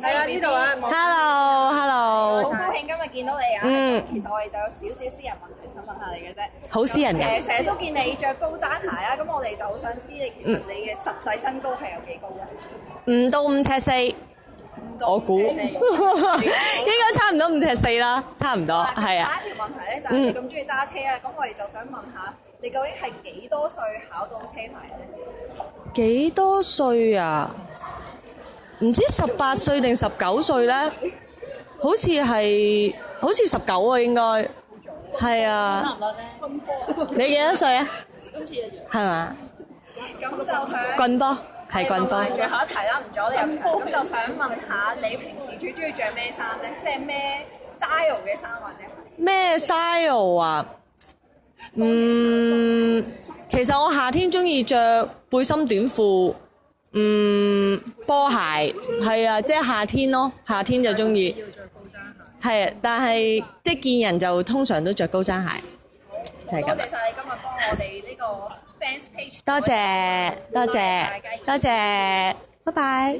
係啦，呢度啊。Hello，Hello。好高興今日見到你啊！其實我哋就有少少私人問題想問下你嘅啫。好私人嘅。成日都見你着高踭鞋啊，咁我哋就好想知你其實你嘅實際身高係有幾高嘅？5到5尺4，我估應該差唔多5尺4啦，差唔多係啊。第一條問題咧就係你咁中意揸車啊，咁我哋就想問下你究竟係幾多歲考到車牌咧？幾多歲啊？唔知18歲定19歲咧？好似19啊，應該係啊。差唔多啫。你幾多歲啊？好似一樣。係嘛？咁就想棍波係棍波。最後一題啦，唔阻你入場。咁就想問下你平時最中意着咩衫咧？即係咩 style 嘅衫或者咩 style 啊？其實我夏天中意着背心短褲，波鞋，係啊，即係夏天咯，夏天就中意。要着高踭鞋。係，但係即係見人就通常都着高踭鞋。就係咁。多謝晒你今日幫我哋呢個 fans page。多謝，拜拜。